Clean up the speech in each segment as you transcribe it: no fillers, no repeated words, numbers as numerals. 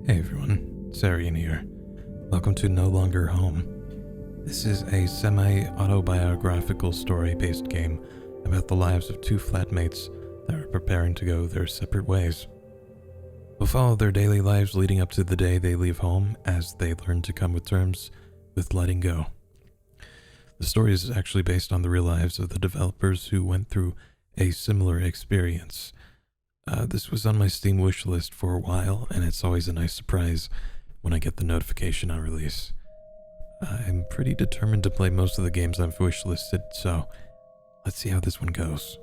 Hey everyone, Serien here. Welcome to No Longer Home. This is a semi-autobiographical story-based game about the lives of two flatmates that are preparing to go their separate ways. We'll follow their daily lives leading up to the day they leave home as they learn to come with terms with letting go. The story is actually based on the real lives of the developers who went through a similar experience. This was on my Steam wish list for a while, and it's always a nice surprise when I get the notification on release. I'm pretty determined to play most of the games I've wish listed, so let's see how this one goes.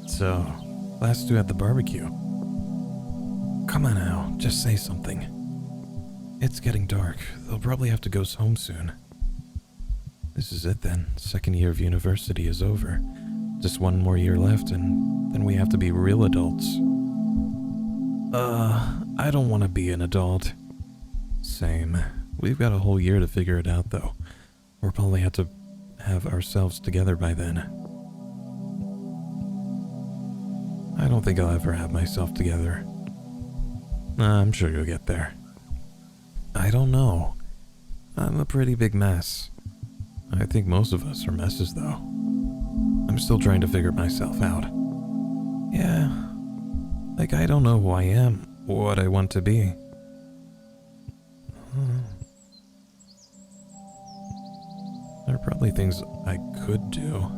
So, last two at the barbecue. Come on now, just say something. It's getting dark. They'll probably have to go home soon. This is it then. Second year of university is over. Just one more year left and then we have to be real adults. I don't want to be an adult. Same. We've got a whole year to figure it out though. We'll probably have to have ourselves together by then. I don't think I'll ever have myself together. I'm sure you'll get there. I don't know. I'm a pretty big mess. I think most of us are messes though. I'm still trying to figure myself out. Yeah. Like I don't know who I am, or what I want to be. There are probably things I could do.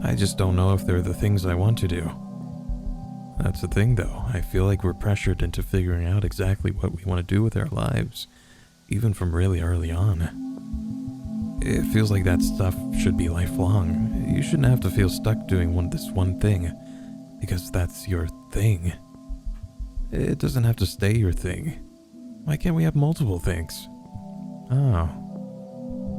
I just don't know if they're the things I want to do. That's the thing though, I feel like we're pressured into figuring out exactly what we want to do with our lives, even from really early on. It feels like that stuff should be lifelong. You shouldn't have to feel stuck doing this one thing, because that's your thing. It doesn't have to stay your thing. Why can't we have multiple things? Oh.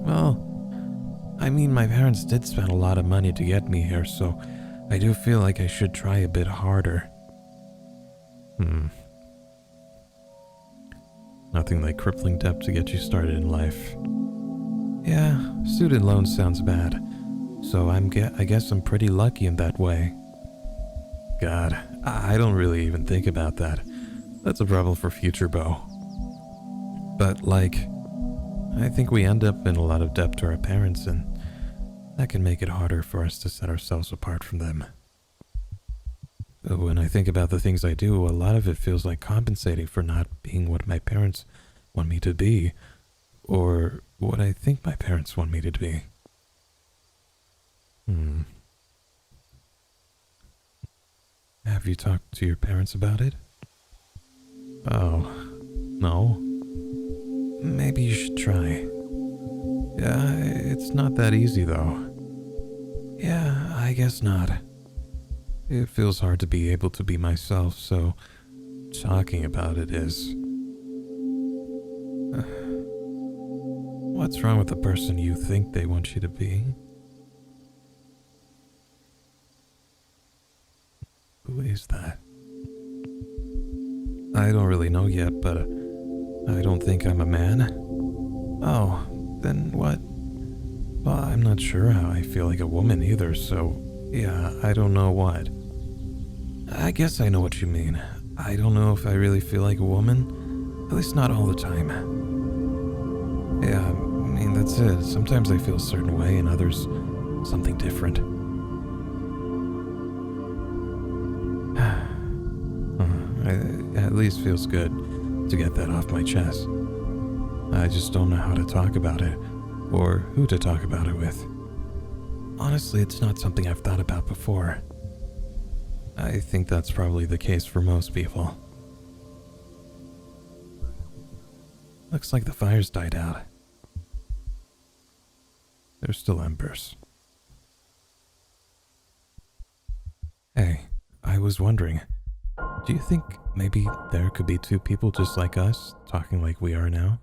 Well, I mean my parents did spend a lot of money to get me here, so I do feel like I should try a bit harder. Nothing like crippling debt to get you started in life. Yeah, student loans sounds bad. So I guess I'm pretty lucky in that way. God, I don't really even think about that. That's a problem for future Bo. But like, I think we end up in a lot of debt to our parents, and that can make it harder for us to set ourselves apart from them. But when I think about the things I do, a lot of it feels like compensating for not being what my parents want me to be, or what I think my parents want me to be. Have you talked to your parents about it? Oh, no? Maybe you should try. Yeah, it's not that easy though. Yeah, I guess not. It feels hard to be able to be myself, so talking about it is. What's wrong with the person you think they want you to be? Who is that? I don't really know yet, but I don't think I'm a man. Oh, then what? Well, I'm not sure how I feel like a woman either, so yeah, I don't know what. I guess I know what you mean. I don't know if I really feel like a woman, at least not all the time. Yeah, I mean, that's it. Sometimes I feel a certain way and others something different. It at least feels good to get that off my chest. I just don't know how to talk about it, or who to talk about it with. Honestly, it's not something I've thought about before. I think that's probably the case for most people. Looks like the fire's died out. There's still embers. was wondering, do you think maybe there could be two people just like us, talking like we are now?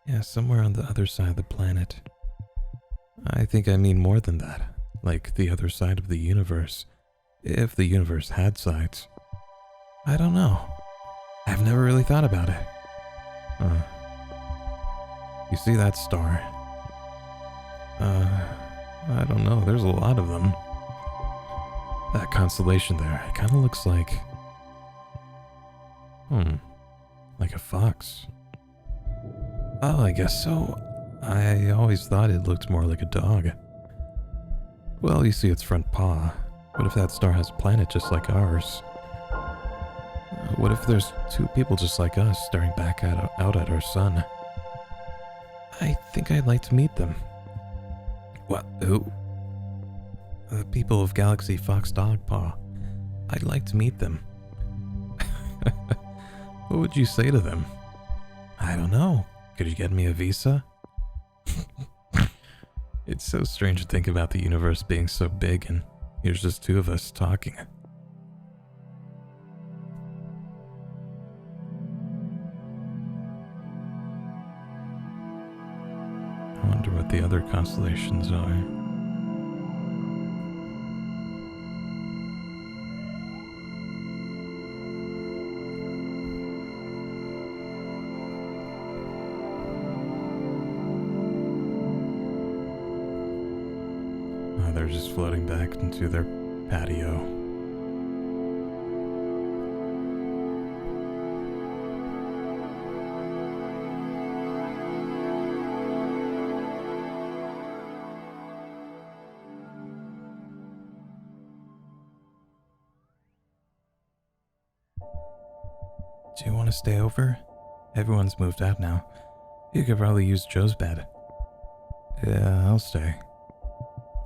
Yeah, somewhere on the other side of the planet. I think I mean more than that, like the other side of the universe, if the universe had sides. I don't know. I've never really thought about it. You see that star? I don't know, there's a lot of them. That constellation there, it kind of looks like... like a fox. Oh, I guess so. I always thought it looked more like a dog. Well, you see its front paw. What if that star has a planet just like ours? What if there's two people just like us staring back out at our sun? I think I'd like to meet them. What? Who? The people of Galaxy Fox Dog Paw. I'd like to meet them. What would you say to them? I don't know. Could you get me a visa? It's so strange to think about the universe being so big and here's just two of us talking. I wonder what the other constellations are. They're just floating back into their patio. Do you want to stay over? Everyone's moved out now. You could probably use Joe's bed. Yeah, I'll stay.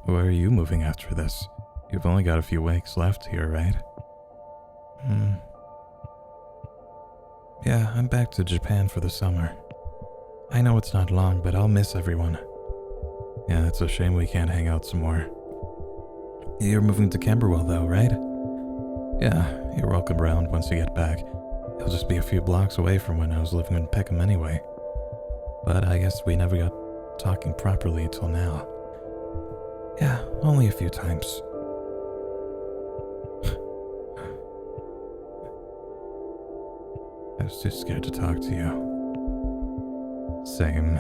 Where are you moving after this? You've only got a few weeks left here, right? Yeah, I'm back to Japan for the summer. I know it's not long, but I'll miss everyone. Yeah, it's a shame we can't hang out some more. You're moving to Camberwell though, right? Yeah, you're welcome around once you get back. It'll just be a few blocks away from when I was living in Peckham anyway. But I guess we never got talking properly until now. Yeah, only a few times. I was too scared to talk to you. Same.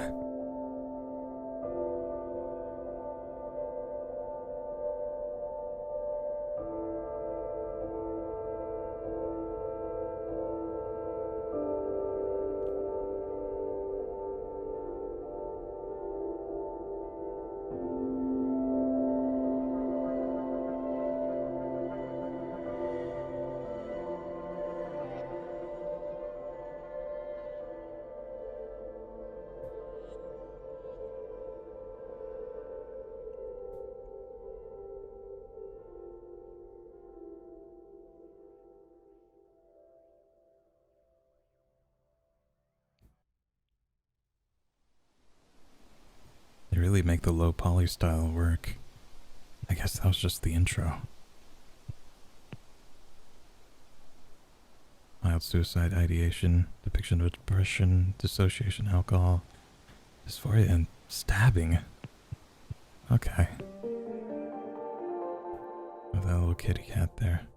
They really make the low poly style work. I guess that was just the intro. Mild suicide ideation, depiction of depression, dissociation, alcohol, dysphoria, and stabbing. Okay. With that little kitty cat there.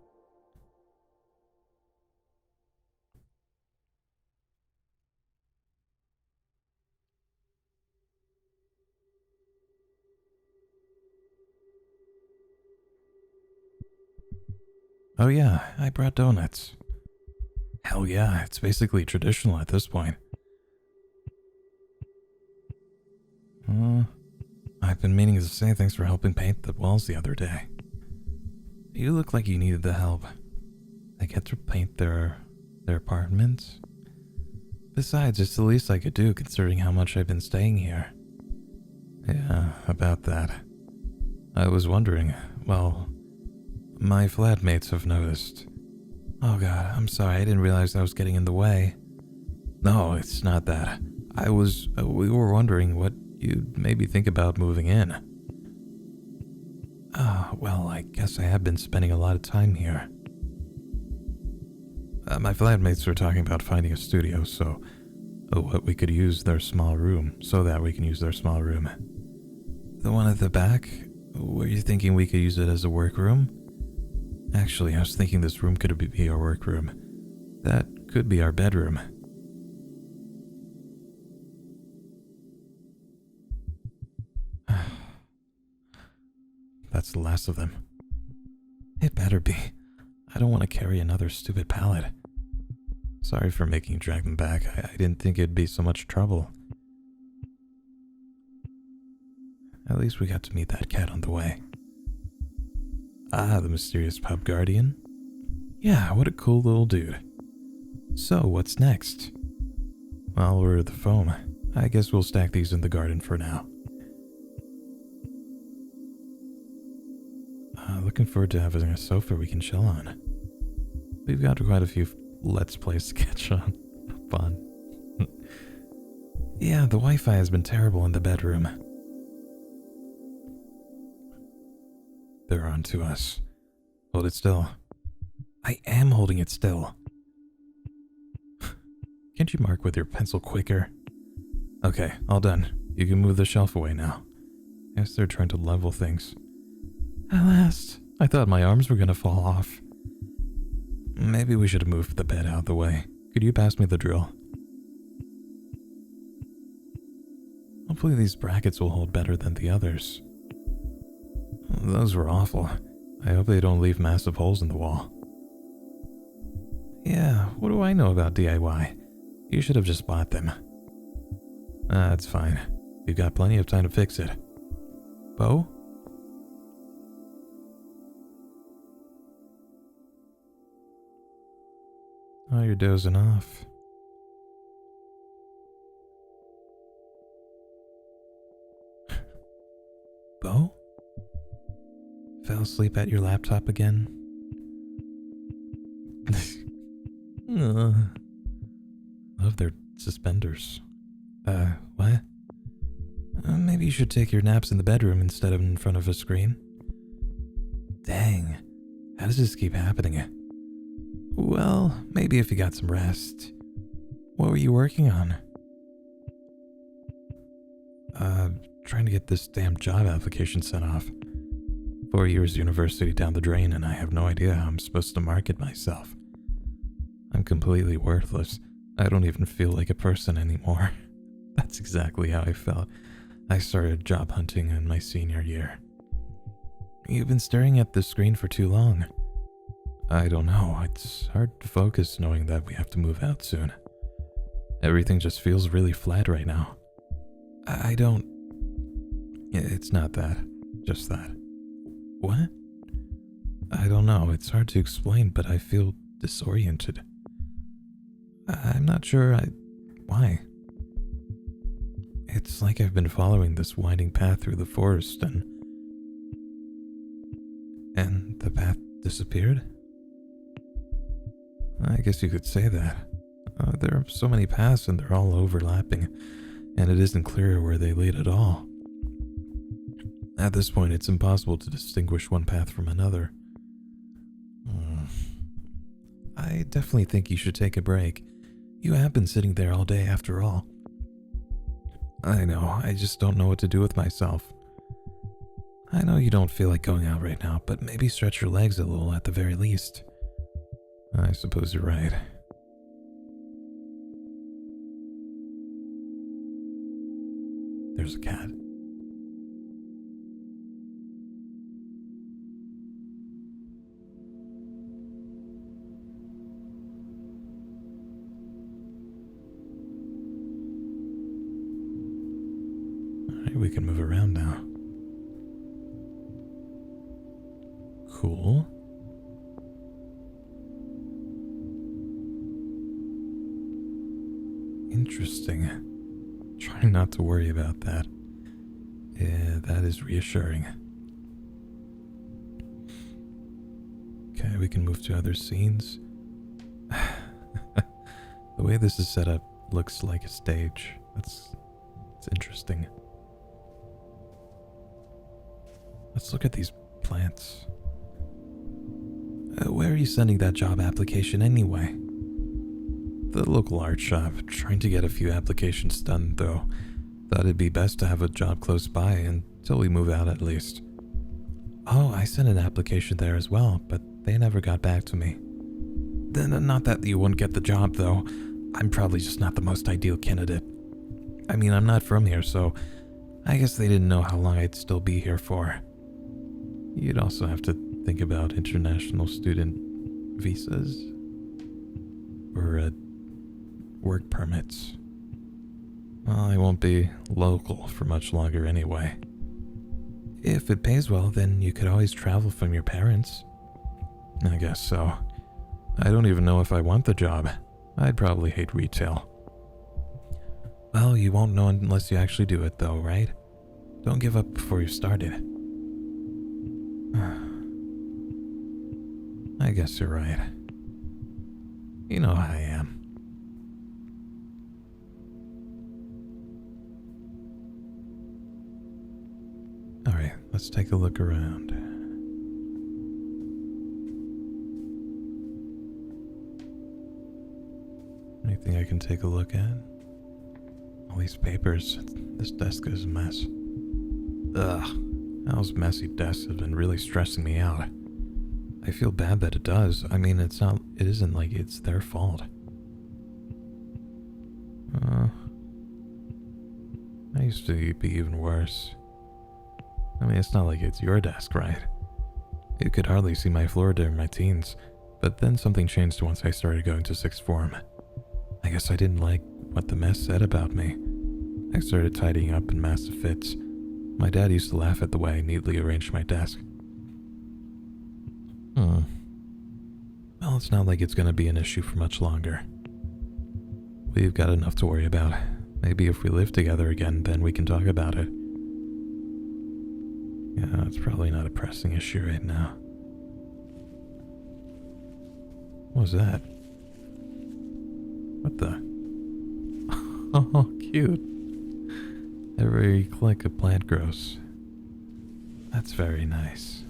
Oh yeah, I brought donuts. Hell yeah, it's basically traditional at this point. I've been meaning to say thanks for helping paint the walls the other day. You look like you needed the help. They get to paint their apartments. Besides, it's the least I could do considering how much I've been staying here. Yeah, about that. I was wondering, well, my flatmates have noticed. Oh god, I'm sorry, I didn't realize I was getting in the way. No, it's not that. We were wondering what you'd maybe think about moving in. Well, I guess I have been spending a lot of time here. My flatmates were talking about finding a studio, so what we could use their small room, so that we can use their small room. The one at the back? Were you thinking we could use it as a workroom? Actually, I was thinking this room could be our workroom. That could be our bedroom. That's the last of them. It better be. I don't want to carry another stupid pallet. Sorry for making you drag them back. I didn't think it'd be so much trouble. At least we got to meet that cat on the way. Ah, the mysterious pub guardian. Yeah, what a cool little dude. So, what's next? Well, we're the foam. I guess we'll stack these in the garden for now. Looking forward to having a sofa we can chill on. We've got quite a few Let's Plays to catch on. Fun. Yeah, the Wi-Fi has been terrible in the bedroom. They're on to us. Hold it still. I am holding it still. Can't you mark with your pencil quicker? Okay, all done. You can move the shelf away now. Guess they're trying to level things. At last. I thought my arms were gonna fall off. Maybe we should have moved the bed out of the way. Could you pass me the drill? Hopefully these brackets will hold better than the others. Those were awful. I hope they don't leave massive holes in the wall. Yeah, what do I know about DIY? You should have just bought them. That's fine. We've got plenty of time to fix it. Bo? Oh, you're dozing off. Bo? Fell asleep at your laptop again? Love their suspenders. What? Maybe you should take your naps in the bedroom instead of in front of a screen. Dang, how does this keep happening? Well, maybe if you got some rest. What were you working on? Trying to get this damn job application sent off. 4 years university down the drain and I have no idea how I'm supposed to market myself. I'm completely worthless. I don't even feel like a person anymore. That's exactly how I felt. I started job hunting in my senior year. You've been staring at the screen for too long. I don't know, it's hard to focus knowing that we have to move out soon. Everything just feels really flat right now. I don't... It's not that, just that. What? I don't know, it's hard to explain, but I feel disoriented. I'm not sure why. It's like I've been following this winding path through the forest and the path disappeared? I guess you could say that. There are so many paths and they're all overlapping, and it isn't clear where they lead at all. At this point, it's impossible to distinguish one path from another. I definitely think you should take a break. You have been sitting there all day after all. I know, I just don't know what to do with myself. I know you don't feel like going out right now, but maybe stretch your legs a little at the very least. I suppose you're right. There's a cat. Alright, we can move around now. Cool. Interesting. Trying not to worry about that. Yeah, that is reassuring. Okay, we can move to other scenes. The way this is set up looks like a stage. It's interesting. Let's look at these plants. Where are you sending that job application anyway? The local art shop, trying to get a few applications done though. Thought it'd be best to have a job close by until we move out at least. Oh, I sent an application there as well, but they never got back to me. Then, not that you wouldn't get the job though. I'm probably just not the most ideal candidate. I mean, I'm not from here, so I guess they didn't know how long I'd still be here for. You'd also have to think about international student visas or work permits. Well, I won't be local for much longer anyway. If it pays well, then you could always travel from your parents. I guess so. I don't even know if I want the job. I'd probably hate retail. Well, you won't know unless you actually do it though, right? Don't give up before you've started. I guess you're right. You know how I am. Alright, let's take a look around. Anything I can take a look at? All these papers. This desk is a mess. Ugh. Those messy desks have been really stressing me out. I feel bad that it does. I mean, it isn't like it's their fault. I used to be even worse. I mean, it's not like it's your desk, right? You could hardly see my floor during my teens, but then something changed once I started going to sixth form. I guess I didn't like what the mess said about me. I started tidying up in massive fits. My dad used to laugh at the way I neatly arranged my desk. Well, it's not like it's going to be an issue for much longer. We've got enough to worry about. Maybe if we live together again, then we can talk about it. Yeah, it's probably not a pressing issue right now. What was that? What the? Oh, cute. Every click a plant grows. That's very nice.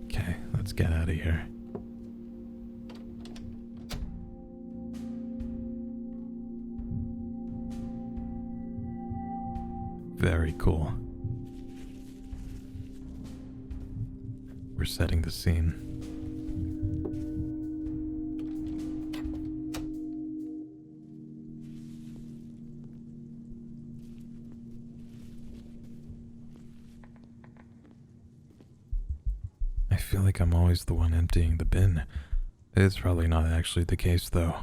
Okay, let's get out of here. Very cool. We're setting the scene. I feel like I'm always the one emptying the bin. It's probably not actually the case, though.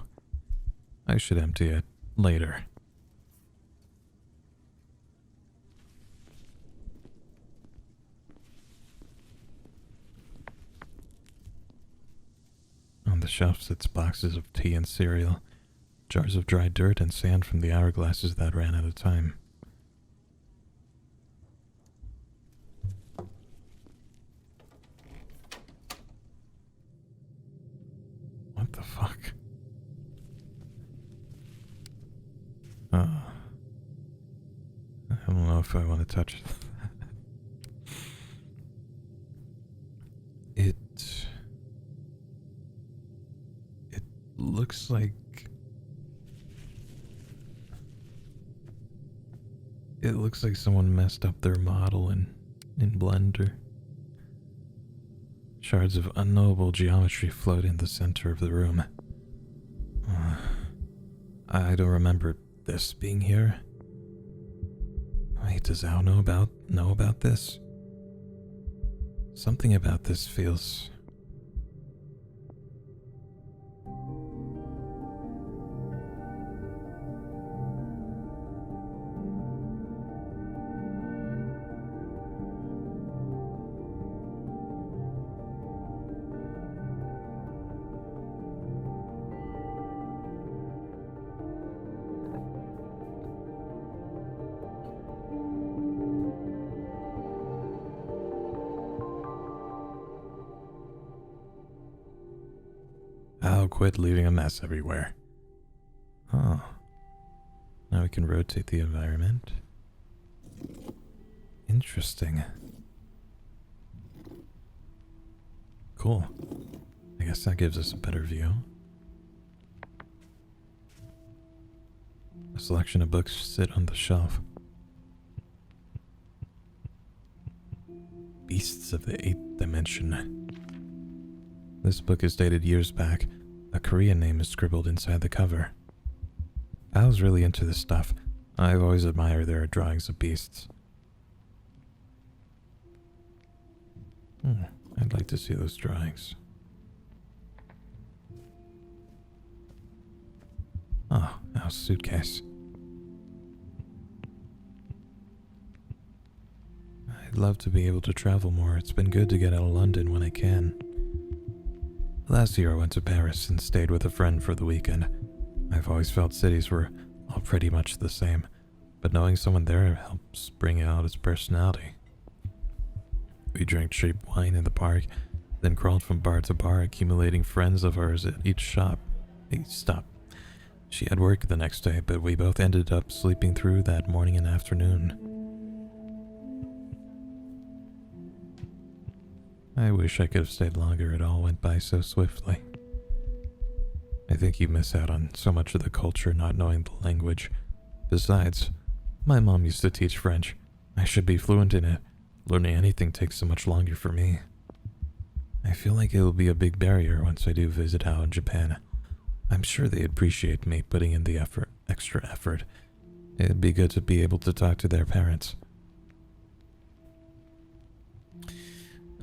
I should empty it later. On the shelf sits boxes of tea and cereal, jars of dry dirt and sand from the hourglasses that ran out of time. What the fuck? I don't know if I want to touch it. It looks like... It looks like someone messed up their model in Blender. Shards of unknowable geometry float in the center of the room. I don't remember this being here. Wait, does Al know about this? Something about this feels... I'll quit leaving a mess everywhere. Oh. Now we can rotate the environment. Interesting. cool. I guess that gives us a better view. A selection of books sit on the shelf. Beasts of the Eighth Dimension. This book is dated years back. A Korean name is scribbled inside the cover. I was really into this stuff. I've always admired their drawings of beasts. I'd like to see those drawings. Oh, a suitcase. I'd love to be able to travel more. It's been good to get out of London when I can. Last year I went to Paris and stayed with a friend for the weekend. I've always felt cities were all pretty much the same, but knowing someone there helps bring out its personality. We drank cheap wine in the park, then crawled from bar to bar, accumulating friends of ours at each stop. She had work the next day, but we both ended up sleeping through that morning and afternoon. I wish I could have stayed longer. It all went by so swiftly. I think you miss out on so much of the culture not knowing the language. Besides, my mom used to teach French. I should be fluent in it. Learning anything takes so much longer for me. I feel like it will be a big barrier once I do visit out in Japan. I'm sure they appreciate me putting in the extra effort. It'd be good to be able to talk to their parents.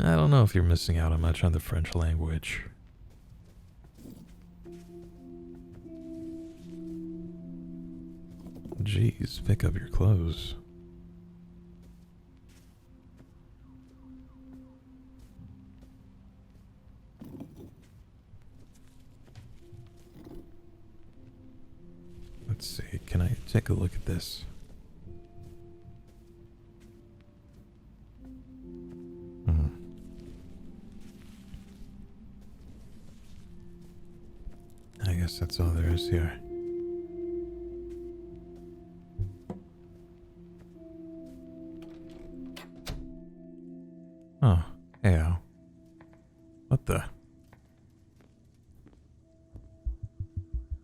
I don't know if you're missing out on much on the French language. Jeez, pick up your clothes. Let's see, can I take a look at this? I guess that's all there is here. Oh, hey Al. What the?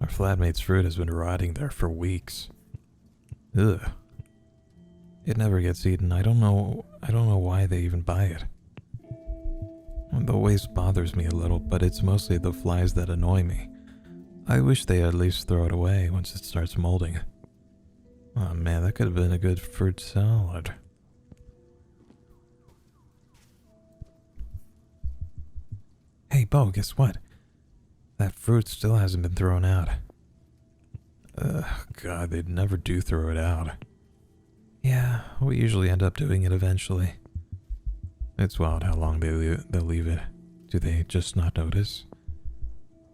Our flatmate's fruit has been rotting there for weeks. Ugh. It never gets eaten. I don't know why they even buy it. The waste bothers me a little, but it's mostly the flies that annoy me. I wish they at least throw it away once it starts molding. Oh man, that could have been a good fruit salad. Hey Bo, guess what? That fruit still hasn't been thrown out. God, they'd never do throw it out. Yeah, we usually end up doing it eventually. It's wild how long they'll leave it. Do they just not notice?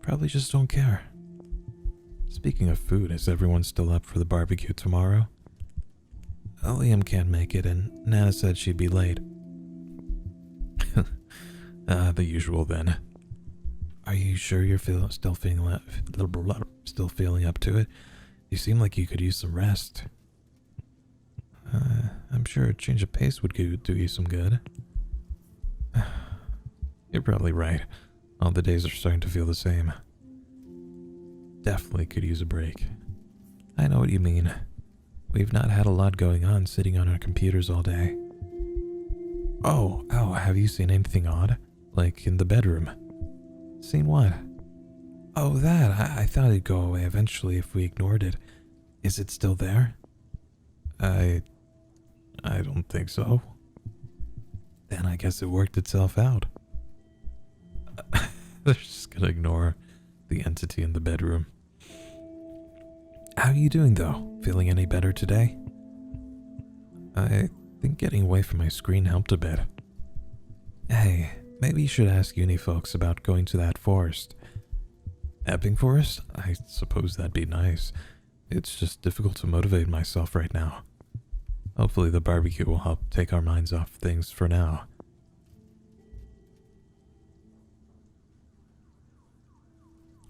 Probably just don't care. Speaking of food, is everyone still up for the barbecue tomorrow? Liam can't make it, and Nana said she'd be late. The usual then. Are you sure you're still feeling up to it? You seem like you could use some rest. I'm sure a change of pace would do you some good. You're probably right. All the days are starting to feel the same. Definitely could use a break. I know what you mean. We've not had a lot going on sitting on our computers all day. Oh, have you seen anything odd? Like in the bedroom? Seen what? Oh, that. I thought it'd go away eventually if we ignored it. Is it still there? I don't think so. Then I guess it worked itself out. They're just gonna ignore the entity in the bedroom. How are you doing though? Feeling any better today? I think getting away from my screen helped a bit. Hey, maybe you should ask uni folks about going to that forest. Epping Forest? I suppose that'd be nice. It's just difficult to motivate myself right now. Hopefully the barbecue will help take our minds off things for now.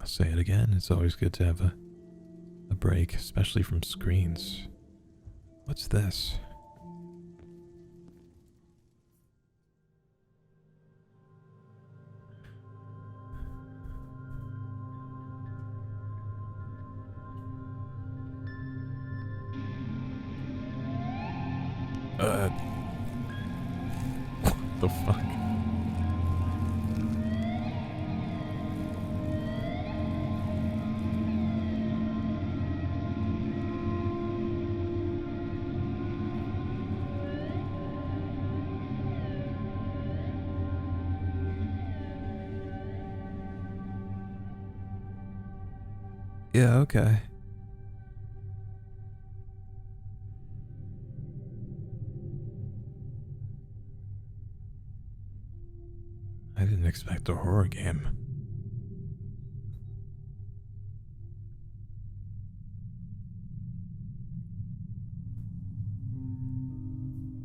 I'll say it again, it's always good to have a break, especially from screens. What's this? What the fuck? Yeah, okay. I didn't expect a horror game.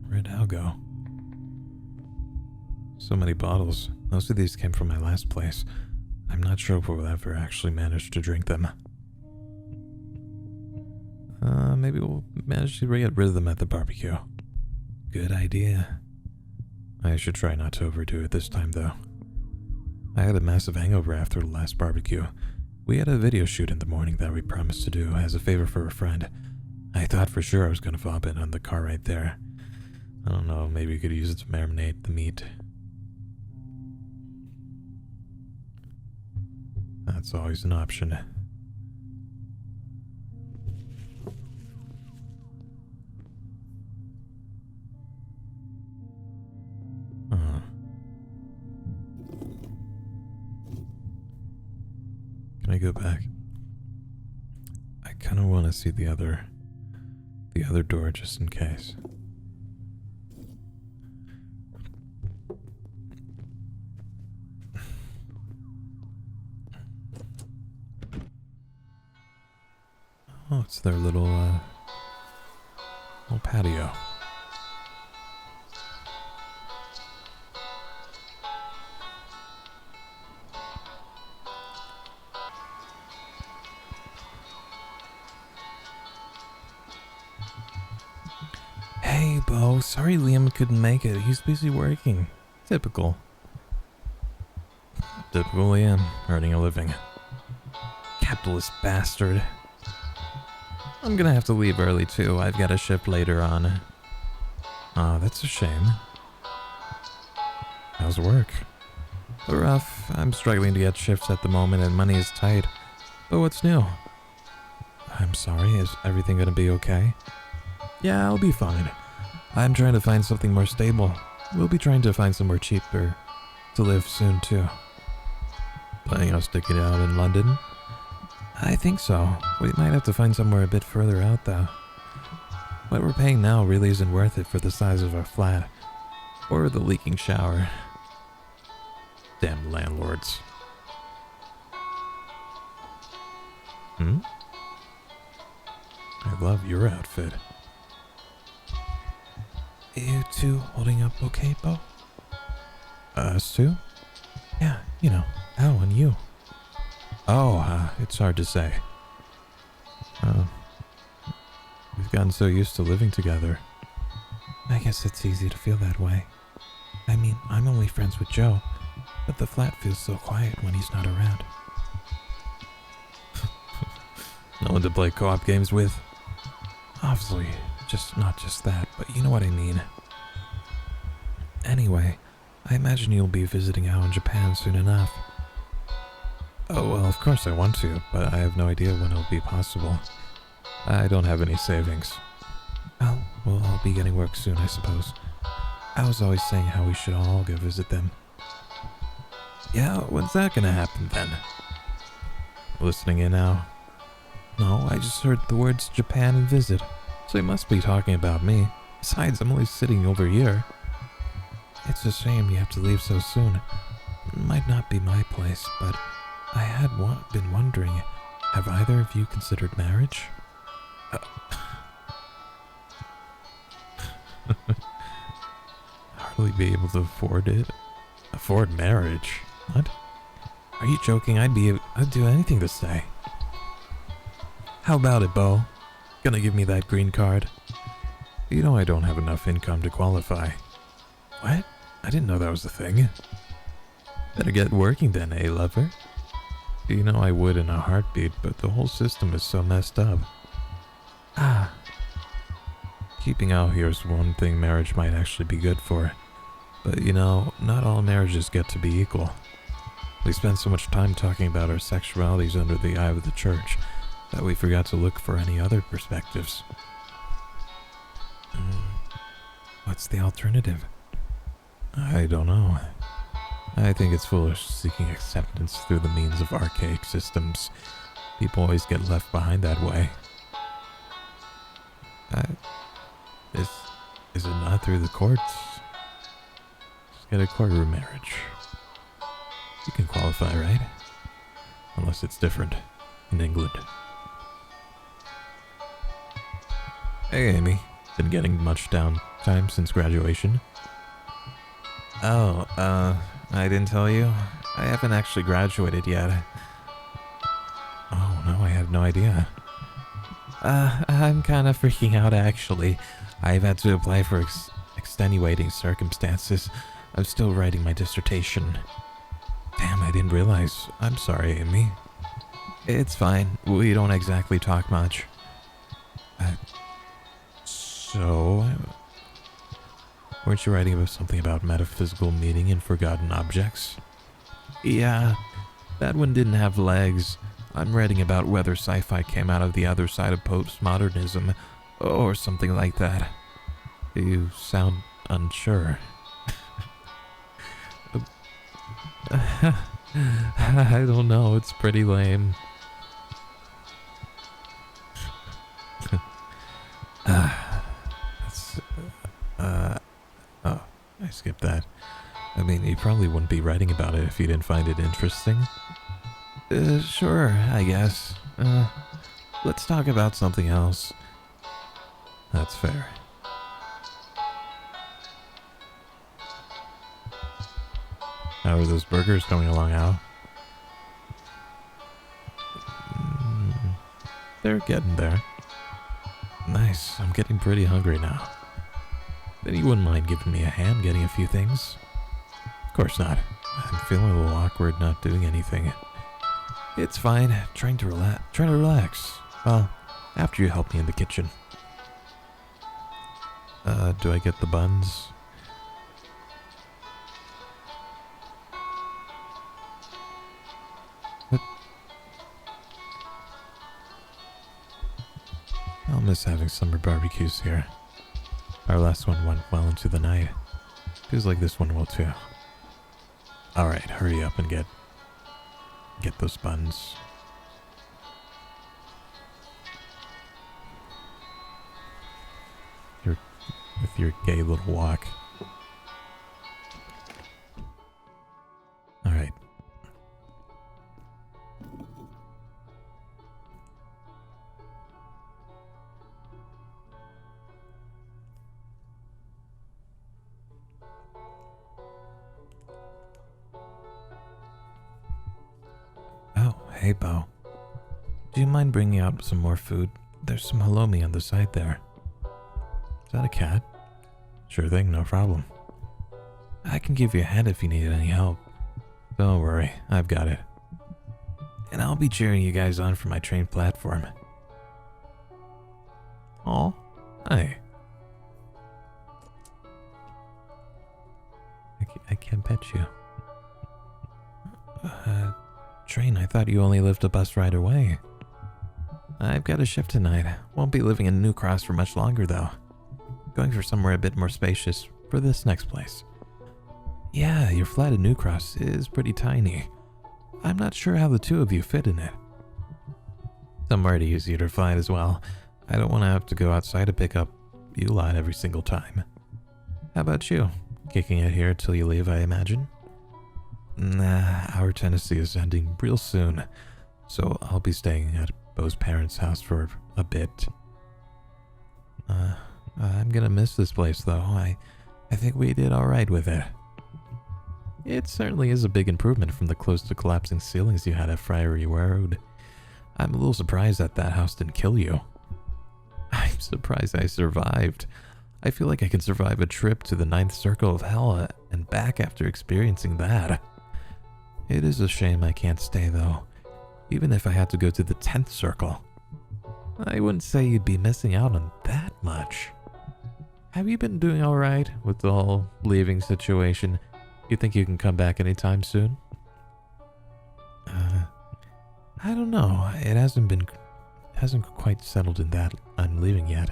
Where'd Al go? So many bottles. Most of these came from my last place. I'm not sure if we'll ever actually manage to drink them. Maybe we'll manage to get rid of them at the barbecue. Good idea. I should try not to overdo it this time, though. I had a massive hangover after the last barbecue. We had a video shoot in the morning that we promised to do as a favor for a friend. I thought for sure I was going to vomit on the car right there. I don't know, maybe we could use it to marinate the meat. That's always an option. Can I go back? I kind of want to see the other door just in case. Oh, it's their little patio. Hey, Bo. Sorry Liam couldn't make it. He's busy working. Typical. Typical Liam, earning a living. Capitalist bastard. I'm gonna have to leave early too. I've got a shift later on. Aw, that's a shame. How's work? Rough. I'm struggling to get shifts at the moment and money is tight. But what's new? I'm sorry, is everything gonna be okay? Yeah, I'll be fine. I'm trying to find something more stable. We'll be trying to find somewhere cheaper to live soon too. Planning on sticking it out in London? I think so. We might have to find somewhere a bit further out though. What we're paying now really isn't worth it for the size of our flat. Or the leaking shower. Damn landlords. I love your outfit. You two holding up okay, Bo? Us two? Yeah, you know, Al and you. Oh, it's hard to say. We've gotten so used to living together. I guess it's easy to feel that way. I mean, I'm only friends with Joe, but the flat feels so quiet when he's not around. No one to play co-op games with? Obviously, not just that, but you know what I mean. Anyway, I imagine you'll be visiting Al in Japan soon enough. Oh, well, of course I want to, but I have no idea when it'll be possible. I don't have any savings. Well, we'll all be getting work soon, I suppose. I was always saying how we should all go visit them. Yeah, when's that gonna happen then? Listening in now? No, I just heard the words Japan and visit, so he must be talking about me. Besides, I'm only sitting over here. It's a shame you have to leave so soon. It might not be my place, but I had been wondering, have either of you considered marriage? Hardly be able to afford it. Afford marriage? What? Are you joking? I'd do anything to stay. How about it, Bo? Gonna give me that green card? You know I don't have enough income to qualify. What? I didn't know that was a thing. Better get working then, eh, lover? You know I would in a heartbeat, but the whole system is so messed up. Keeping out here is one thing marriage might actually be good for. But not all marriages get to be equal. We spend so much time talking about our sexualities under the eye of the church that we forgot to look for any other perspectives. What's the alternative? I don't know. I think it's foolish seeking acceptance through the means of archaic systems. People always get left behind that way. Is it not through the courts? Just get a courtroom marriage. You can qualify, right? Unless it's different in England. Hey, Amy. Been getting much downtime since graduation? Oh, I didn't tell you? I haven't actually graduated yet. Oh, no, I had no idea. I'm kind of freaking out, actually. I've had to apply for extenuating circumstances. I'm still writing my dissertation. Damn, I didn't realize. I'm sorry, Amy. It's fine. We don't exactly talk much. So... weren't you writing about something about metaphysical meaning in forgotten objects? Yeah, that one didn't have legs. I'm writing about whether sci-fi came out of the other side of postmodernism, or something like that. You sound unsure. I don't know, it's pretty lame. Oh, I skipped that. I mean, you probably wouldn't be writing about it if you didn't find it interesting. Sure, I guess. Let's talk about something else. That's fair. How are those burgers coming along, Al? They're getting there. Nice, I'm getting pretty hungry now. Then you wouldn't mind giving me a hand getting a few things? Of course not. I'm feeling a little awkward not doing anything. It's fine. Trying to relax. Well, after you help me in the kitchen. Do I get the buns? What? I'll miss having summer barbecues here. Our last one went well into the night. Feels like this one will too. Alright, hurry up and get those buns. With your gay little walk. Alright. Oh, hey, Bo. Do you mind bringing out some more food? There's some halloumi on the side there. Is that a cat? Sure thing, no problem. I can give you a hand if you need any help. Don't worry, I've got it. And I'll be cheering you guys on for my train platform. Aw, hey. I can't pet you. Train, I thought you only lived a bus ride away. I've got a shift tonight. Won't be living in New Cross for much longer, though. Going for somewhere a bit more spacious for this next place. Yeah, your flat in New Cross is pretty tiny. I'm not sure how the two of you fit in it. Somewhere to use your flight as well. I don't want to have to go outside to pick up you lot every single time. How about you? Kicking it here till you leave, I imagine? Nah, our tenancy is ending real soon, so I'll be staying at Bo's parents' house for a bit. I'm gonna miss this place, though. I think we did alright with it. It certainly is a big improvement from the close to collapsing ceilings you had at Friary Road. I'm a little surprised that house didn't kill you. I'm surprised I survived. I feel like I can survive a trip to the 9th circle of hell and back after experiencing that. It is a shame I can't stay, though. Even if I had to go to the 10th circle. I wouldn't say you'd be missing out on that much. have you been doing alright with the whole leaving situation? You think you can come back anytime soon? I don't know. It hasn't quite settled in that I'm leaving yet.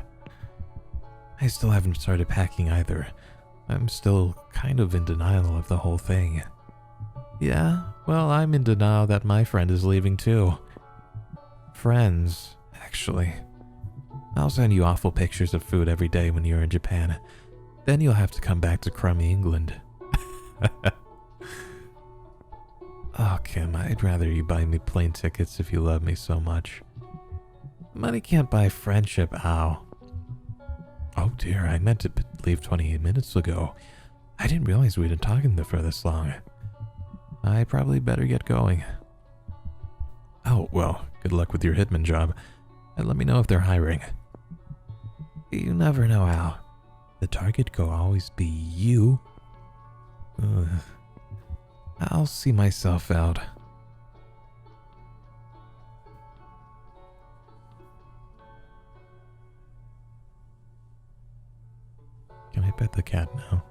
I still haven't started packing either. I'm still kind of in denial of the whole thing. Yeah, well, I'm in denial that my friend is leaving too. Friends, actually. I'll send you awful pictures of food every day when you're in Japan. Then you'll have to come back to crummy England. Oh, Kim, I'd rather you buy me plane tickets if you love me so much. Money can't buy friendship, ow. Oh dear, I meant to leave 28 minutes ago. I didn't realize we'd been talking for this long. I probably better get going. Oh, well, good luck with your hitman job. And let me know if they're hiring. You never know, Al. The target could always be you. I'll see myself out. Can I pet the cat now?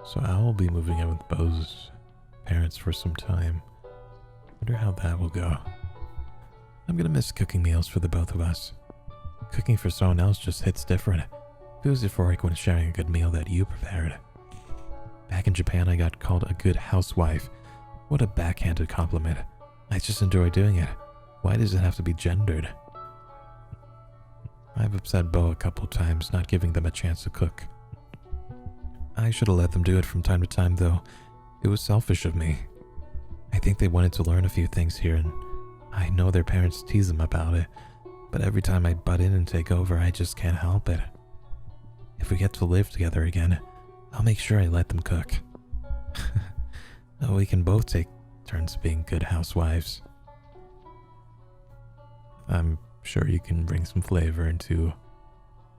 So Al will be moving in with Bo's parents for some time. Wonder how that will go. I'm gonna miss cooking meals for the both of us. Cooking for someone else just hits different. Feels euphoric when sharing a good meal that you prepared. Back in Japan, I got called a good housewife. What a backhanded compliment. I just enjoy doing it. Why does it have to be gendered? I've upset Bo a couple times, not giving them a chance to cook. I should have let them do it from time to time, though. It was selfish of me. I think they wanted to learn a few things here, and I know their parents tease them about it, but every time I butt in and take over, I just can't help it. If we get to live together again, I'll make sure I let them cook. We can both take turns being good housewives. I'm sure you can bring some flavor into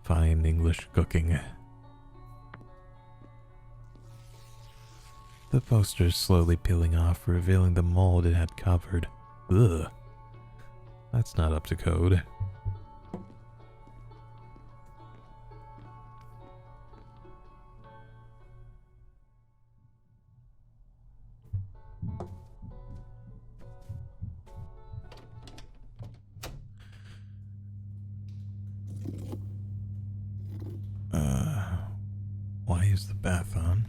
fine English cooking. The poster's slowly peeling off, revealing the mold it had covered. Ugh. That's not up to code. Why is the bath on?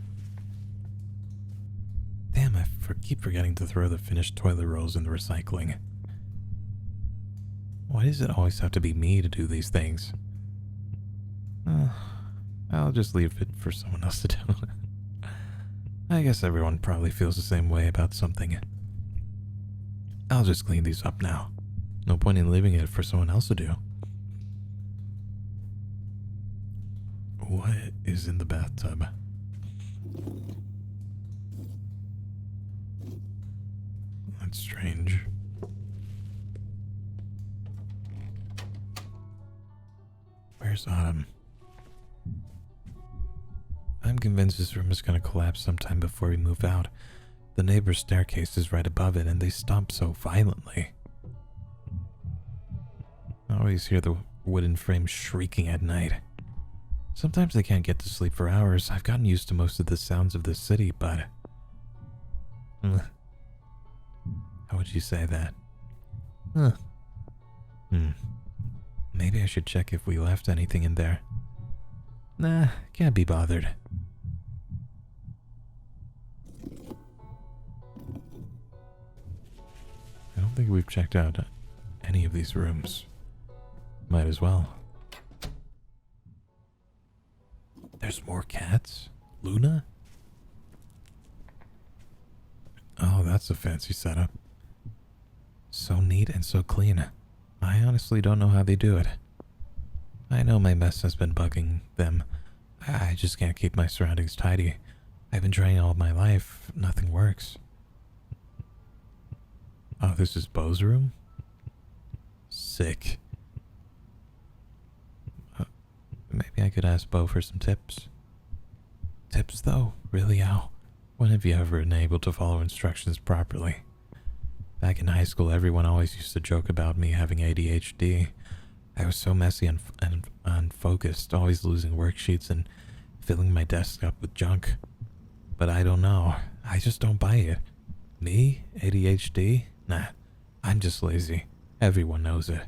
Damn, I keep forgetting to throw the finished toilet rolls in the recycling. Why does it always have to be me to do these things? I'll just leave it for someone else to do. I guess everyone probably feels the same way about something. I'll just clean these up now. No point in leaving it for someone else to do. What is in the bathtub? That's strange. Where's Autumn? I'm convinced this room is going to collapse sometime before we move out. The neighbor's staircase is right above it, and they stomp so violently. I always hear the wooden frame shrieking at night. Sometimes I can't get to sleep for hours. I've gotten used to most of the sounds of this city, but... How would you say that? Maybe I should check if we left anything in there. Nah, can't be bothered. I don't think we've checked out any of these rooms. Might as well. There's more cats? Luna? Oh, that's a fancy setup. So neat and so clean. I honestly don't know how they do it. I know my mess has been bugging them. I just can't keep my surroundings tidy. I've been trying all my life. Nothing works. Oh, this is Bo's room? Sick. Maybe I could ask Bo for some tips. Tips, though? Really, Al? When have you ever been able to follow instructions properly? Back in high school, everyone always used to joke about me having ADHD. I was so messy and unfocused, always losing worksheets and filling my desk up with junk. But I don't know. I just don't buy it. Me? ADHD? Nah, I'm just lazy. Everyone knows it.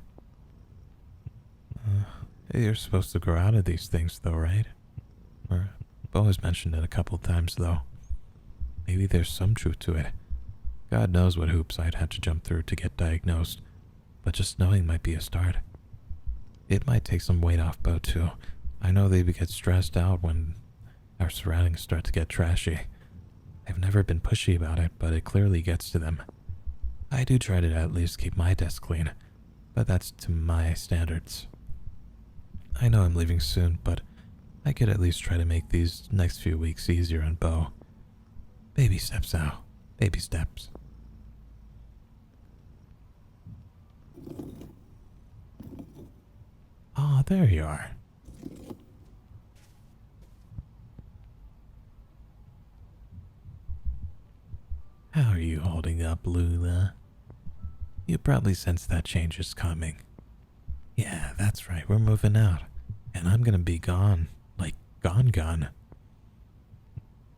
You're supposed to grow out of these things though, right? Or Bo has mentioned it a couple times though. Maybe there's some truth to it. God knows what hoops I'd have to jump through to get diagnosed, but just knowing might be a start. It might take some weight off Bo too. I know they get stressed out when our surroundings start to get trashy. I've never been pushy about it, but it clearly gets to them. I do try to at least keep my desk clean, but that's to my standards. I know I'm leaving soon, but I could at least try to make these next few weeks easier on Bo. Baby steps now. Baby steps. Ah, there you are. How are you holding up, Lula? You probably sense that change is coming. Yeah, that's right, we're moving out. And I'm gonna be gone. Like, gone.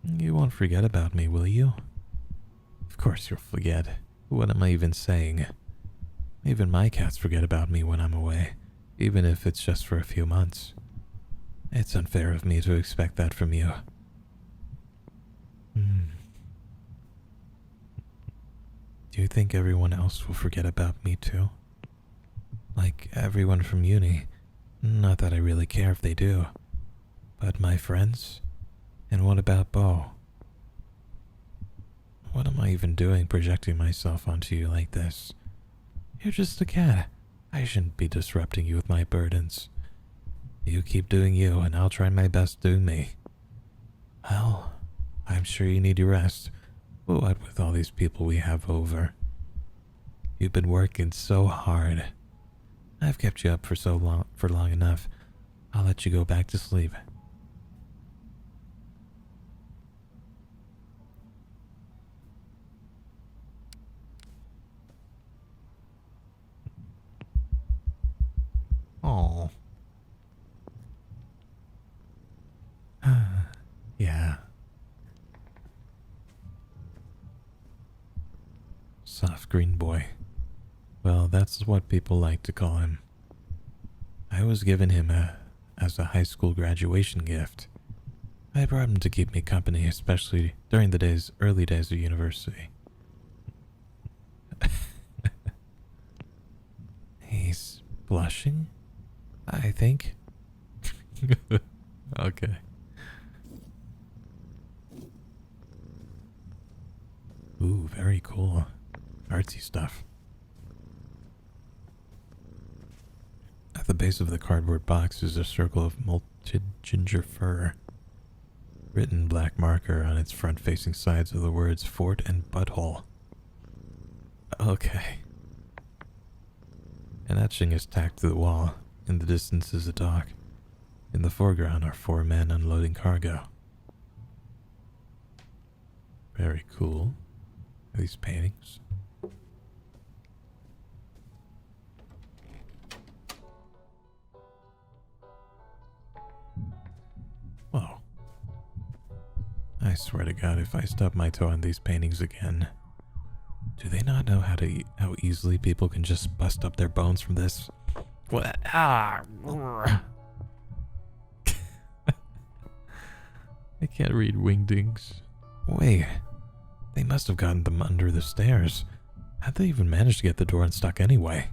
You won't forget about me, will you? Of course you'll forget. What am I even saying? Even my cats forget about me when I'm away, even if it's just for a few months. It's unfair of me to expect that from you. Do you think everyone else will forget about me too? Like everyone from uni. Not that I really care if they do. But my friends? And what about Bo? What am I even doing projecting myself onto you like this? You're just a cat. I shouldn't be disrupting you with my burdens. You keep doing you and I'll try my best doing me. Well, I'm sure you need your rest. What with all these people we have over? You've been working so hard. I've kept you up for long enough. I'll let you go back to sleep. Oh. Yeah. Soft green boy. Well, that's what people like to call him. I was given him as a high school graduation gift. I brought him to keep me company, especially during the early days of university. He's blushing, I think. Okay. Ooh, very cool. Artsy stuff. At the base of the cardboard box is a circle of molted ginger fir. Written in black marker on its front-facing sides are the words Fort and Butthole. Okay. An etching is tacked to the wall. In the distance is a dock. In the foreground are 4 men unloading cargo. Very cool. These paintings. Whoa. I swear to God, if I stub my toe on these paintings again. Do they not know how easily people can just bust up their bones from this? What? Ah! I can't read wingdings. Wait. They must have gotten them under the stairs. How'd they even manage to get the door unstuck anyway?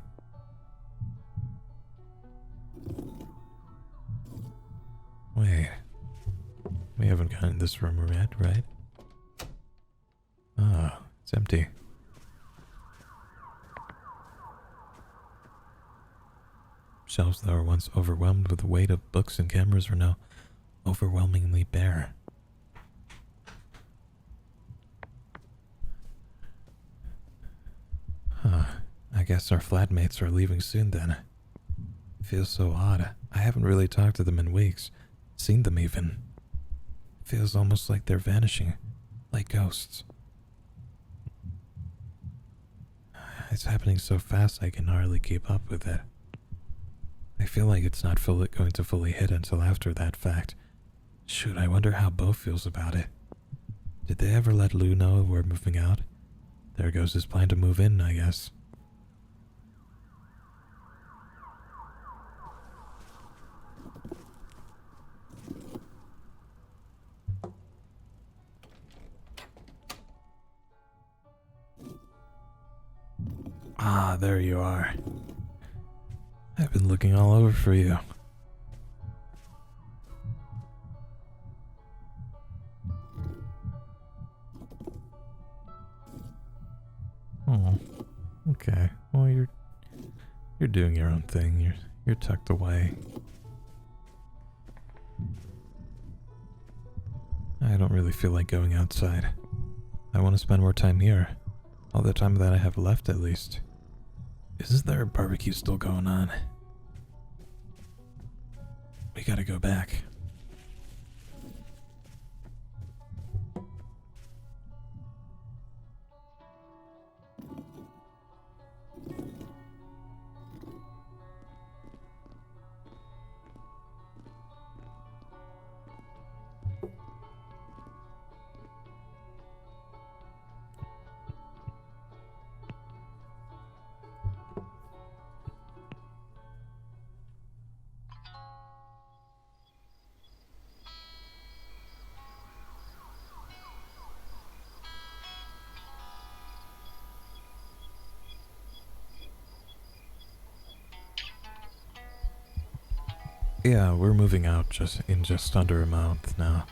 Wait. We haven't gotten this room yet, right? Ah, it's empty. Shelves that were once overwhelmed with the weight of books and cameras are now overwhelmingly bare. Huh. I guess our flatmates are leaving soon then. Feels so odd. I haven't really talked to them in weeks. Seen them even. Feels almost like they're vanishing. like ghosts. It's happening so fast I can hardly keep up with it. I feel like it's not going to fully hit until after that fact. Shoot, I wonder how Bo feels about it. Did they ever let Lou know we're moving out? There goes his plan to move in, I guess. Ah, there you are. I've been looking all over for you. Oh, okay. Well, you're doing your own thing. You're tucked away. I don't really feel like going outside. I want to spend more time here. All the time that I have left, at least. Isn't there a barbecue still going on? We gotta go back. Yeah, we're moving out in just under a month now.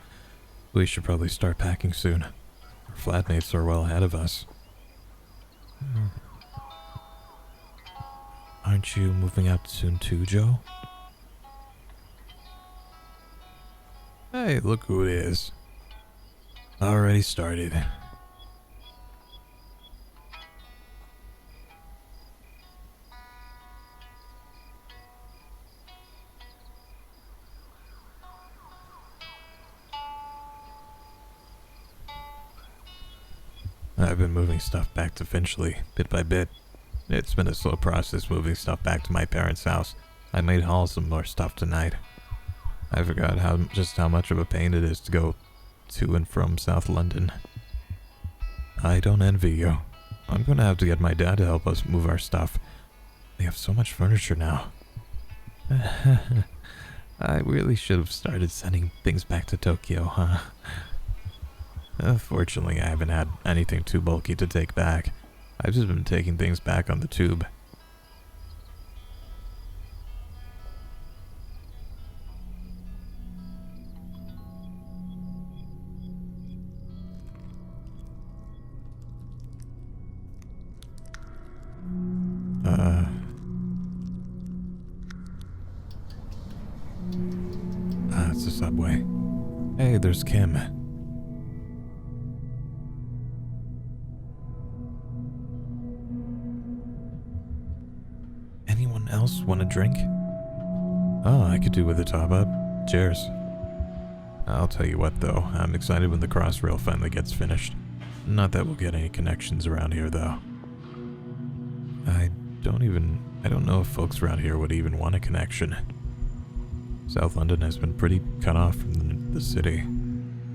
We should probably start packing soon. Our flatmates are well ahead of us. Aren't you moving out soon too, Joe? Hey, look who it is. Already started. I've been moving stuff back to Finchley, bit by bit. It's been a slow process moving stuff back to my parents' house. I might haul some more stuff tonight. I forgot just how much of a pain it is to go to and from South London. I don't envy you. I'm gonna have to get my dad to help us move our stuff. We have so much furniture now. I really should have started sending things back to Tokyo, huh? Fortunately, I haven't had anything too bulky to take back. I've just been taking things back on the tube. It's the subway. Hey, there's Kim. Anyone else want a drink? Oh, I could do with a top up. Cheers. I'll tell you what though, I'm excited when the Crossrail finally gets finished. Not that we'll get any connections around here though. I don't know if folks around here would even want a connection. South London has been pretty cut off from the city.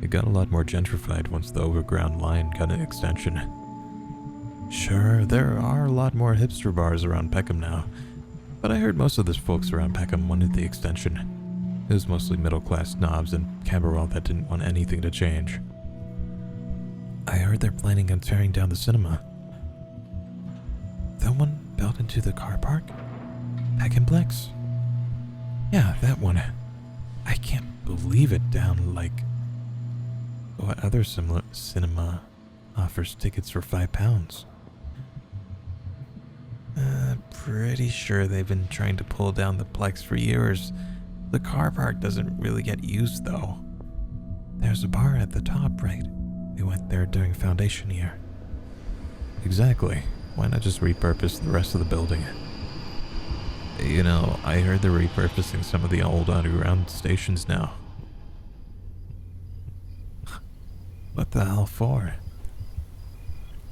It got a lot more gentrified once the overground line got an extension. Sure, there are a lot more hipster bars around Peckham now, but I heard most of the folks around Peckham wanted the extension. It was mostly middle-class snobs and Camberwell that didn't want anything to change. I heard they're planning on tearing down the cinema. The one built into the car park? Peck'n'Plex? Yeah, that one. I can't believe it down like... What other similar cinema offers tickets for £5? Pretty sure they've been trying to pull down the Plex for years. The car park doesn't really get used though. There's a bar at the top, right? We went there during foundation year. Exactly. Why not just repurpose the rest of the building? You know, I heard they're repurposing some of the old underground stations now. What the hell for?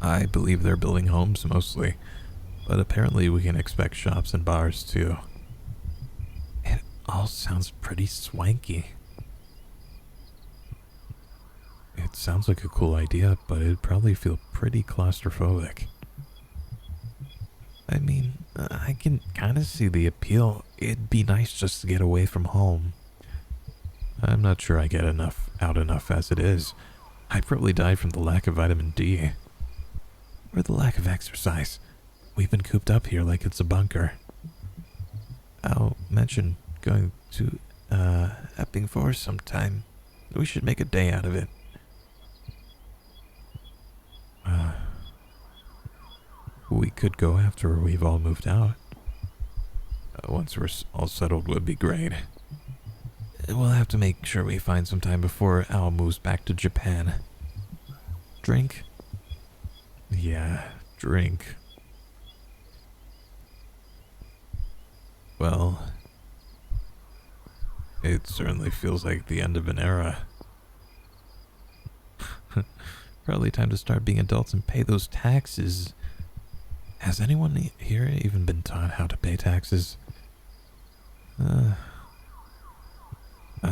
I believe they're building homes mostly, but apparently we can expect shops and bars too. It all sounds pretty swanky. It sounds like a cool idea, but it'd probably feel pretty claustrophobic. I mean, I can kind of see the appeal. It'd be nice just to get away from home. I'm not sure I get out enough as it is. I'd probably die from the lack of vitamin D. Or the lack of exercise. We've been cooped up here like it's a bunker. I'll mention going to, Epping Forest sometime. We should make a day out of it. We could go after we've all moved out. Once we're all settled would be great. We'll have to make sure we find some time before Al moves back to Japan. Drink? Yeah, drink. Well, it certainly feels like the end of an era. Probably time to start being adults and pay those taxes. Has anyone here even been taught how to pay taxes?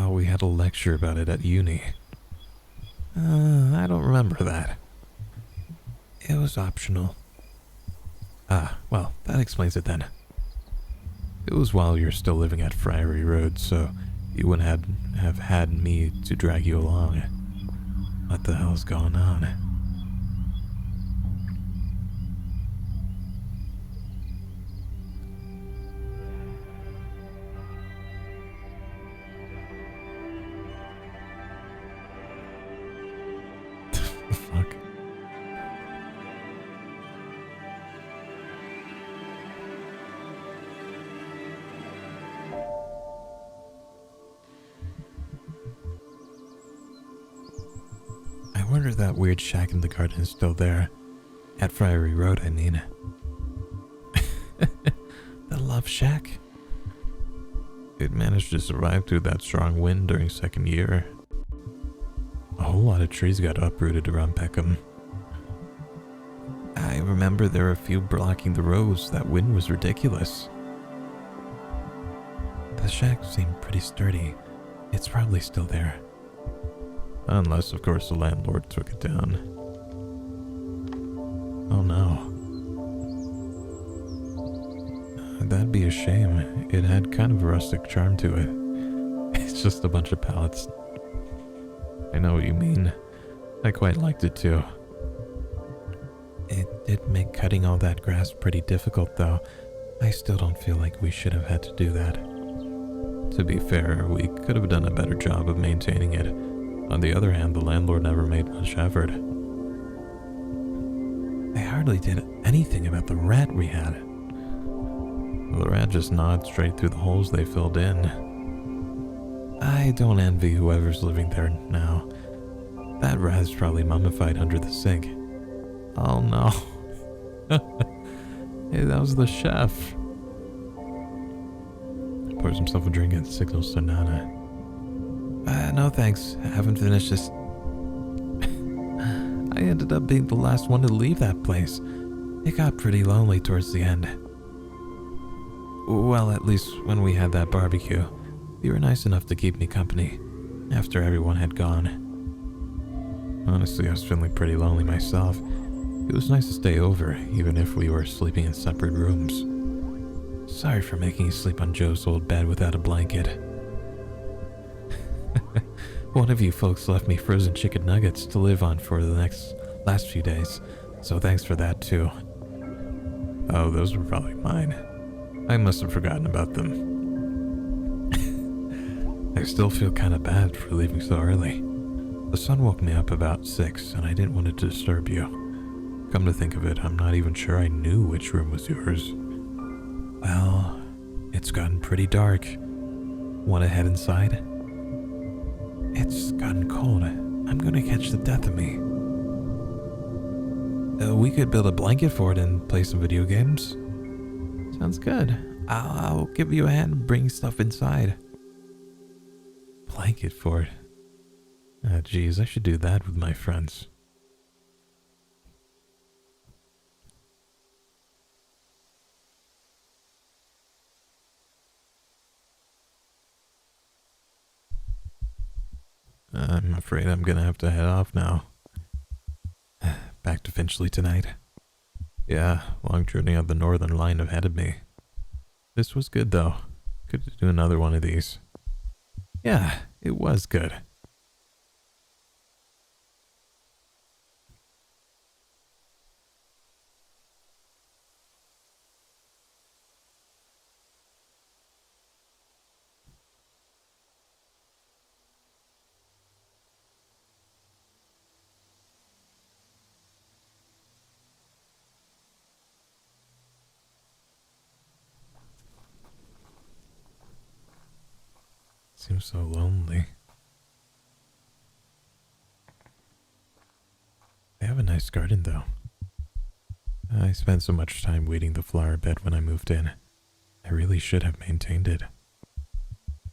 We had a lecture about it at uni. I don't remember that. It was optional. Well, that explains it then. It was while you're still living at Friary Road, so you wouldn't have had me to drag you along. What the hell's going on? Fuck. I wonder if that weird shack in the garden is still there. At Friary Road, I mean. The Love Shack? It managed to survive through that strong wind during second year. A whole lot of trees got uprooted around Peckham. I remember there were a few blocking the roads. That wind was ridiculous. The shack seemed pretty sturdy. It's probably still there. Unless, of course, the landlord took it down. Oh no. That'd be a shame. It had kind of a rustic charm to it. It's just a bunch of pallets. I know what you mean. I quite liked it too. It did make cutting all that grass pretty difficult though. I still don't feel like we should have had to do that. To be fair, we could have done a better job of maintaining it. On the other hand, the landlord never made much effort. They hardly did anything about the rat we had. The rat just gnawed straight through the holes they filled in. I don't envy whoever's living there now. That rat's probably mummified under the sink. Oh no. Hey, that was the chef. Pours himself a drink and signals to Nana. No thanks, I haven't finished this. I ended up being the last one to leave that place. It got pretty lonely towards the end. Well, at least when we had that barbecue, you were nice enough to keep me company after everyone had gone. Honestly, I was feeling pretty lonely myself. It was nice to stay over, even if we were sleeping in separate rooms. Sorry for making you sleep on Joe's old bed without a blanket. One of you folks left me frozen chicken nuggets to live on for the last few days, so thanks for that too. Oh, those were probably mine. I must have forgotten about them. I still feel kind of bad for leaving so early. The sun woke me up about 6 and I didn't want to disturb you. Come to think of it, I'm not even sure I knew which room was yours. Well, it's gotten pretty dark. Want to head inside? It's gotten cold. I'm gonna catch the death of me. We could build a blanket fort and play some video games. Sounds good. I'll give you a hand bringing stuff inside. Blanket fort? Ah, geez, I should do that with my friends. I'm afraid I'm gonna have to head off now. Back to Finchley tonight. Yeah, long journey on the northern line ahead of me. This was good though. Could do another one of these. Yeah, it was good. Seems so lonely. They have a nice garden though. I spent so much time weeding the flower bed when I moved in. I really should have maintained it.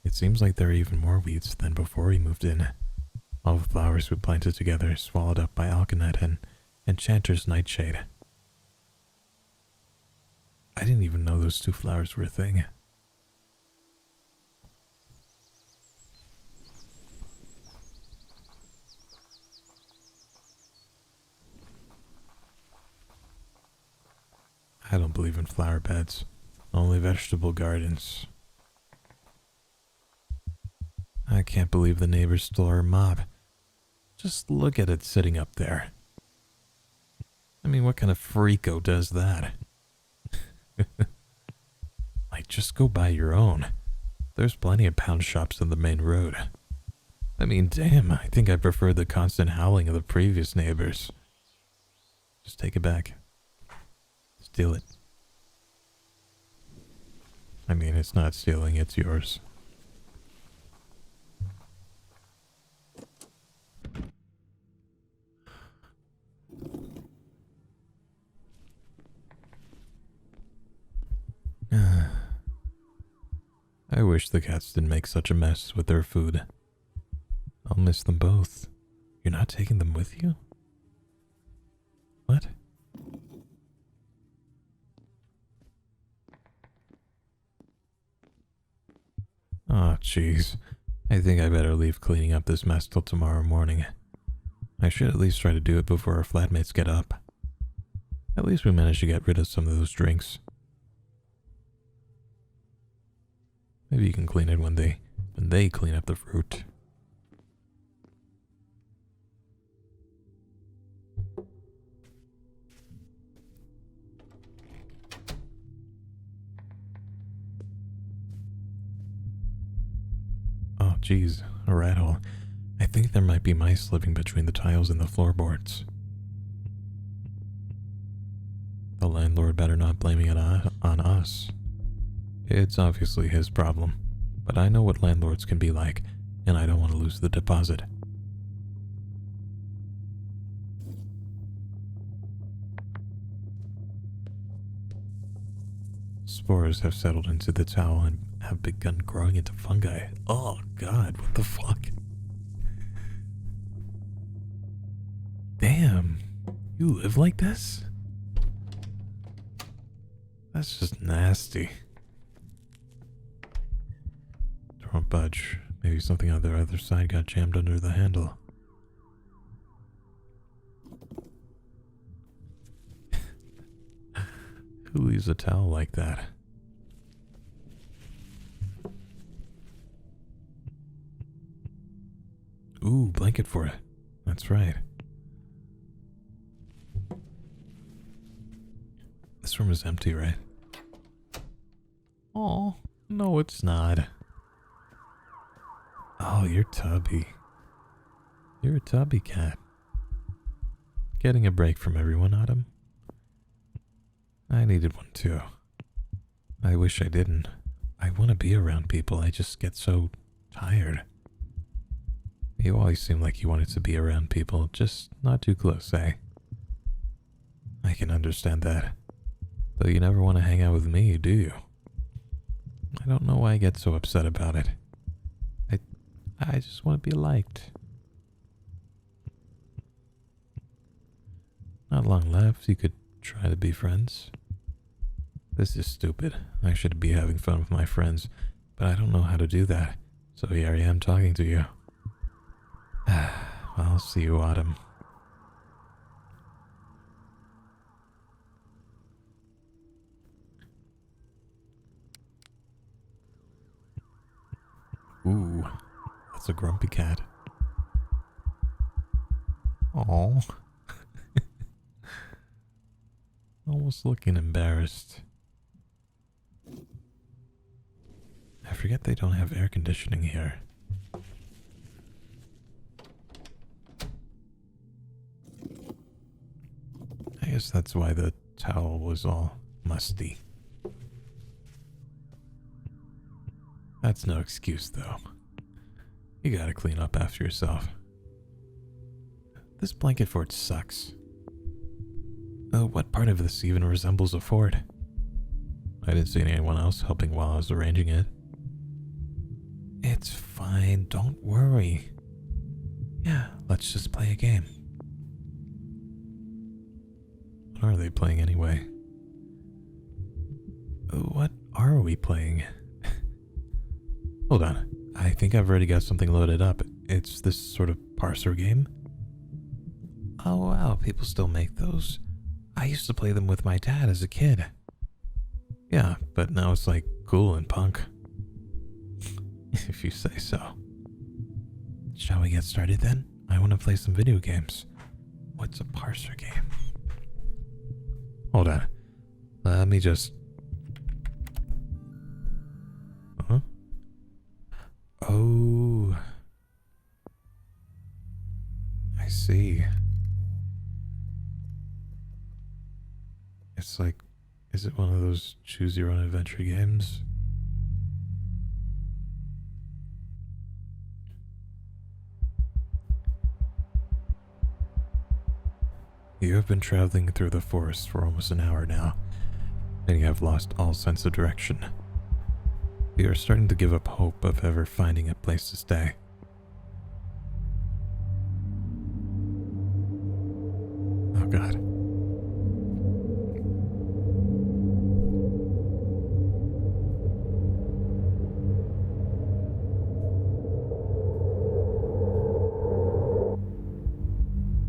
It seems like there are even more weeds than before we moved in. All the flowers we planted together swallowed up by Alkanet and Enchanter's Nightshade. I didn't even know those two flowers were a thing. I don't believe in flower beds, only vegetable gardens. I can't believe the neighbors stole our mob. Just look at it sitting up there. I mean, what kind of freako does that? Like, just go buy your own. There's plenty of pound shops on the main road. I mean, damn, I think I prefer the constant howling of the previous neighbors. Just take it back. Steal it. I mean, it's not stealing, it's yours. I wish the cats didn't make such a mess with their food. I'll miss them both. You're not taking them with you? What? Oh, jeez. I think I better leave cleaning up this mess till tomorrow morning. I should at least try to do it before our flatmates get up. At least we managed to get rid of some of those drinks. Maybe you can clean it when they clean up the fruit. Oh, geez, a rat hole. I think there might be mice living between the tiles and the floorboards. The landlord better not blame it on us. It's obviously his problem, but I know what landlords can be like, and I don't want to lose the deposit. Spores have settled into the towel and have begun growing into fungi. Oh god, what the fuck? Damn, you live like this? That's just nasty. Don't budge. Maybe something on the other side got jammed under the handle. Who leaves a towel like that? Ooh, blanket for it. That's right. This room is empty, right? Oh, no it's not. Oh, you're Tubby. You're a Tubby cat. Getting a break from everyone, Autumn? I needed one too. I wish I didn't. I want to be around people, I just get so tired. You always seem like you wanted to be around people, just not too close, eh? I can understand that. Though you never want to hang out with me, do you? I don't know why I get so upset about it. I just want to be liked. not long left. You could try to be friends. This is stupid. I should be having fun with my friends, but I don't know how to do that. So here I am talking to you. I'll see you, Autumn. Ooh, that's a grumpy cat. Oh, almost looking embarrassed. I forget they don't have air conditioning here. I guess that's why the towel was all musty. That's no excuse, though. You gotta clean up after yourself. This blanket fort sucks. Oh, what part of this even resembles a fort? I didn't see anyone else helping while I was arranging it. It's fine, don't worry. Yeah, let's just play a game. What are they playing anyway? What are we playing? Hold on, I think I've already got something loaded up. It's this sort of parser game. Oh wow, people still make those. I used to play them with my dad as a kid. Yeah, but now it's like cool and punk. If you say so. Shall we get started then? I want to play some video games. What's a parser game? Hold on. Let me just... Huh? Oh. I see. It's like, is it one of those choose your own adventure games? You have been traveling through the forest for almost an hour now, and you have lost all sense of direction. You are starting to give up hope of ever finding a place to stay. Oh God.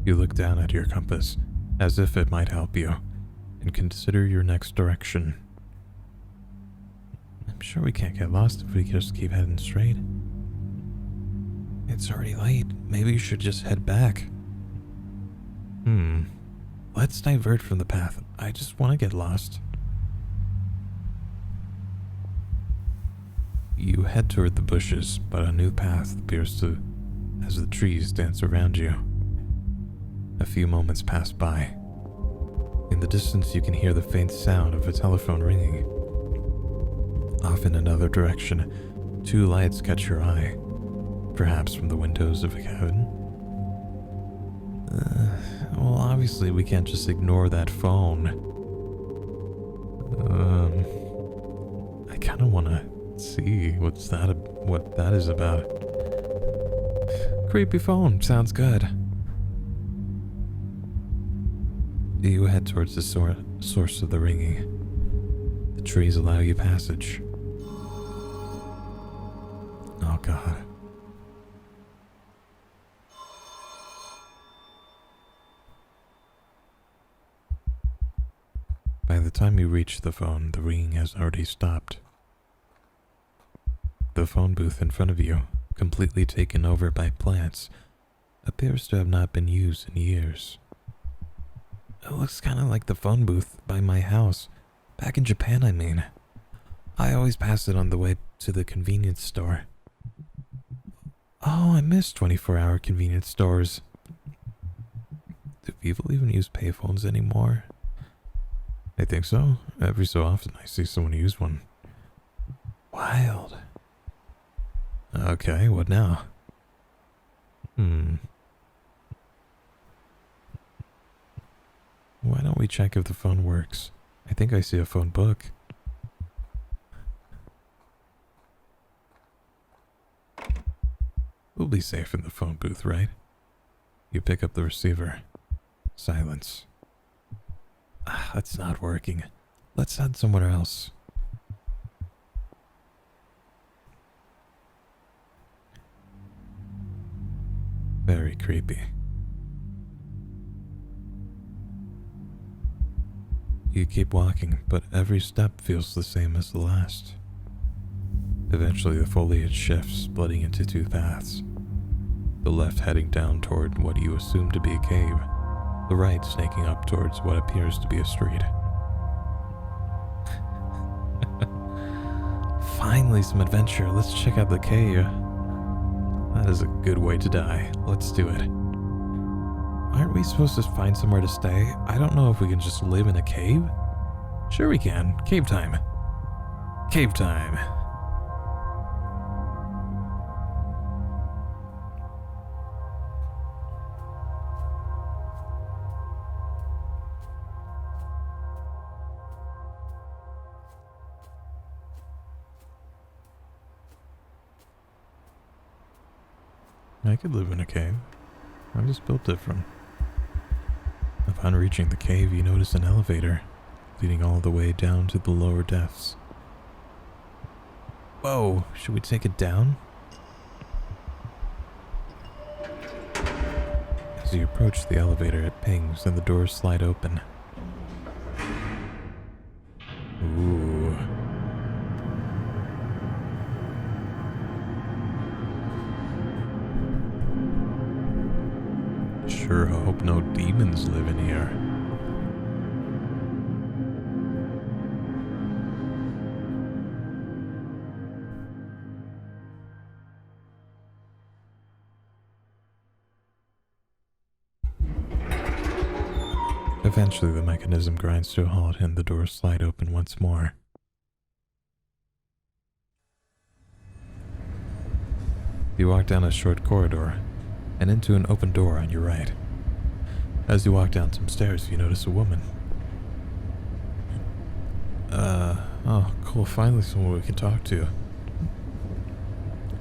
You look down at your compass, as if it might help you, and consider your next direction. I'm sure we can't get lost if we just keep heading straight. It's already late. Maybe you should just head back. Let's divert from the path. I just want to get lost. You head toward the bushes, but a new path appears as the trees dance around you. A few moments pass by. In the distance, you can hear the faint sound of a telephone ringing. Off in another direction, two lights catch your eye, perhaps from the windows of a cabin. Well, obviously we can't just ignore that phone. I kind of want to see what that is about. Creepy phone, sounds good. You head towards the source of the ringing. The trees allow you passage. Oh God. By the time you reach the phone, the ringing has already stopped. The phone booth in front of you, completely taken over by plants, appears to have not been used in years. It looks kind of like the phone booth by my house. Back in Japan, I mean. I always pass it on the way to the convenience store. Oh, I miss 24-hour convenience stores. Do people even use payphones anymore? I think so. Every so often I see someone use one. Wild. Okay, what now? Why don't we check if the phone works? I think I see a phone book. We'll be safe in the phone booth, right? You pick up the receiver. Silence. That's not working. Let's head somewhere else. Very creepy. You keep walking, but every step feels the same as the last. Eventually, the foliage shifts, splitting into two paths. The left heading down toward what you assume to be a cave, the right snaking up towards what appears to be a street. Finally, some adventure. Let's check out the cave. That is a good way to die. Let's do it. Aren't we supposed to find somewhere to stay? I don't know if we can just live in a cave. Sure we can. Cave time. Cave time. I could live in a cave. I'm just built different. Upon reaching the cave, you notice an elevator leading all the way down to the lower depths. Whoa, should we take it down? As you approach the elevator, it pings and the doors slide open. Ooh. Sure hope no demons live in here. Eventually, the mechanism grinds to a halt and the doors slide open once more. You walk down a short corridor and into an open door on your right. As you walk down some stairs, you notice a woman. Oh, cool, finally someone we can talk to.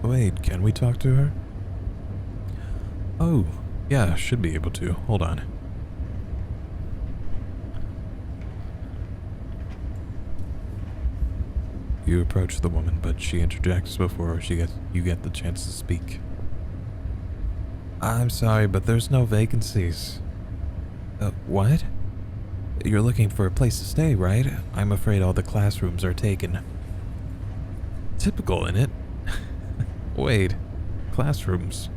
Wait, can we talk to her? Oh, yeah, should be able to. Hold on. You approach the woman, but she interjects before you get the chance to speak. I'm sorry, but there's no vacancies. What? You're looking for a place to stay, right? I'm afraid all the classrooms are taken. Typical, innit? Wait, classrooms.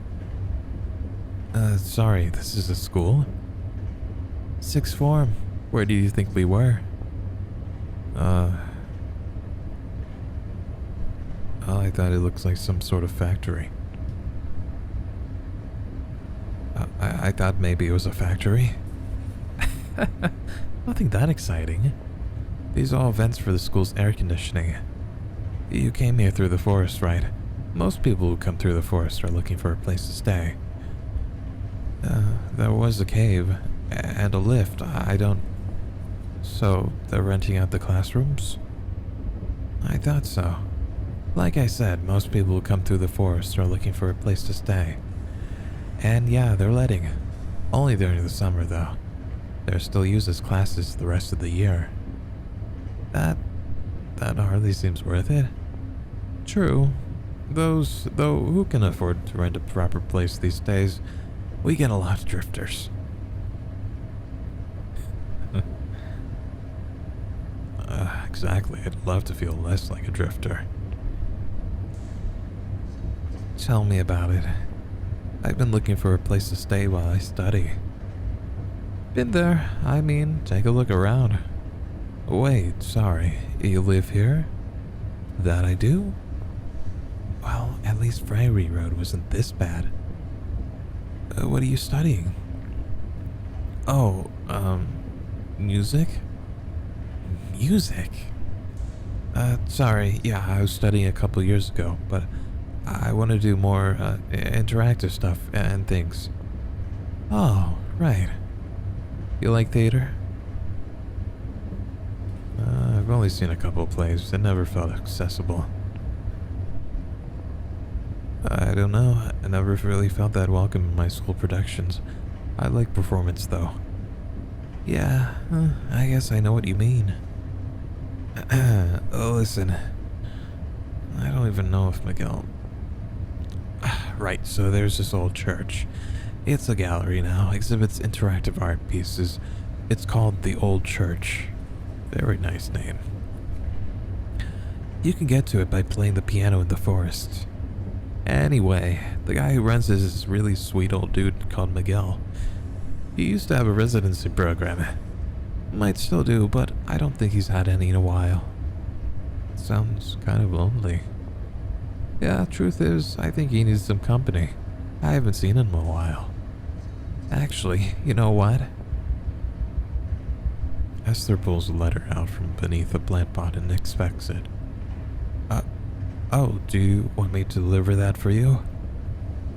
Sorry, this is a school? Sixth form. Where do you think we were? I thought it looks like some sort of factory. I thought maybe it was a factory. Nothing that exciting. These are all vents for the school's air conditioning. You came here through the forest, right? Most people who come through the forest are looking for a place to stay. There was a cave and a lift. So they're renting out the classrooms? I thought so. Like I said, most people who come through the forest are looking for a place to stay. And yeah, they're letting. Only during the summer, though. They're still used as classes the rest of the year. That hardly seems worth it. True. Though who can afford to rent a proper place these days? We get a lot of drifters. Exactly. I'd love to feel less like a drifter. Tell me about it. I've been looking for a place to stay while I study. Been there. I mean, take a look around. Wait, sorry. You live here? That I do? Well, at least Prairie Road wasn't this bad. What are you studying? Oh, music? Music? Sorry, yeah, I was studying a couple years ago, but I want to do more, interactive stuff and things. Oh, right. You like theater? I've only seen a couple plays. It never felt accessible. I don't know. I never really felt that welcome in my school productions. I like performance, though. Yeah, I guess I know what you mean. Oh, listen, I don't even know if Miguel... Right, so there's this old church. It's a gallery now, exhibits interactive art pieces. It's called the Old Church. Very nice name. You can get to it by playing the piano in the forest. Anyway, the guy who runs this is this really sweet old dude called Miguel. He used to have a residency program. Might still do, but I don't think he's had any in a while. Sounds kind of lonely. Yeah, truth is, I think he needs some company. I haven't seen him in a while. Actually, you know what? Esther pulls a letter out from beneath a plant pot and inspects it. Oh, do you want me to deliver that for you?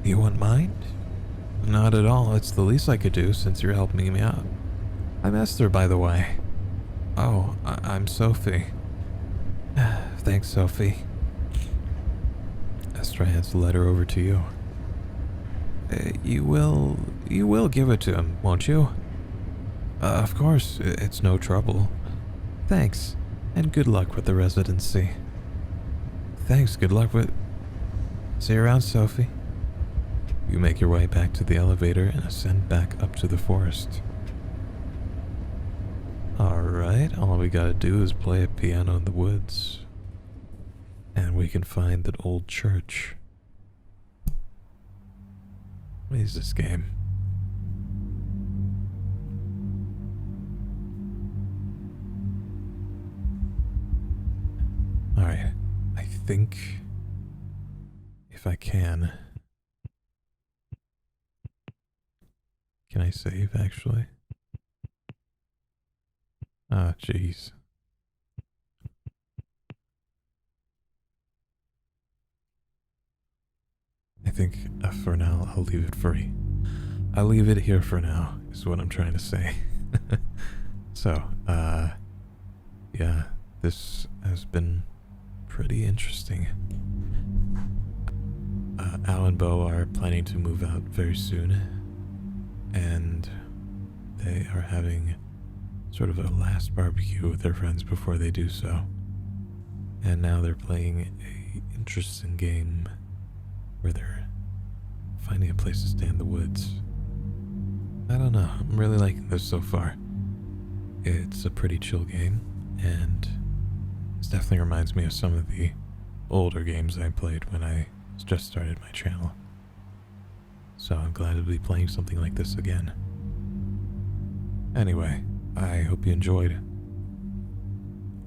You wouldn't mind? Not at all, it's the least I could do since you're helping me out. I'm Esther, by the way. Oh, I'm Sophie. Thanks, Sophie. Esther hands the letter over to you. You will give it to him, won't you? Of course, it's no trouble. Thanks, and good luck with the residency. Thanks, good luck with... See you around, Sophie. You make your way back to the elevator and ascend back up to the forest. Alright, all we gotta do is play a piano in the woods. And we can find that old church. What is this game? Alright, I think if I can I save actually? Ah, jeez. I think for now I'll leave it free. I'll leave it here for now, is what I'm trying to say. So, yeah, this has been pretty interesting. Al and Bo are planning to move out very soon, and they are having sort of a last barbecue with their friends before they do so. And now they're playing a interesting game where they're finding a place to stay in the woods. I don't know, I'm really liking this so far. It's a pretty chill game, and this definitely reminds me of some of the older games I played when I just started my channel. So I'm glad to be playing something like this again. Anyway, I hope you enjoyed.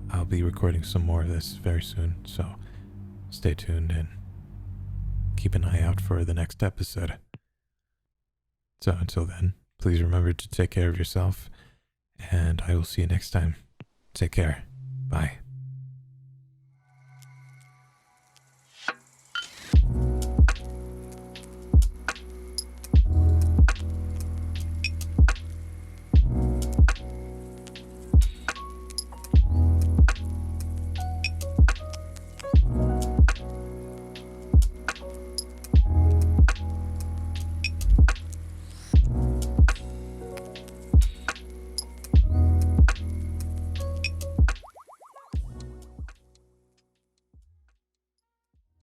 I'll be recording some more of this very soon, so stay tuned and keep an eye out for the next episode. So until then, please remember to take care of yourself, and I will see you next time. Take care. Bye.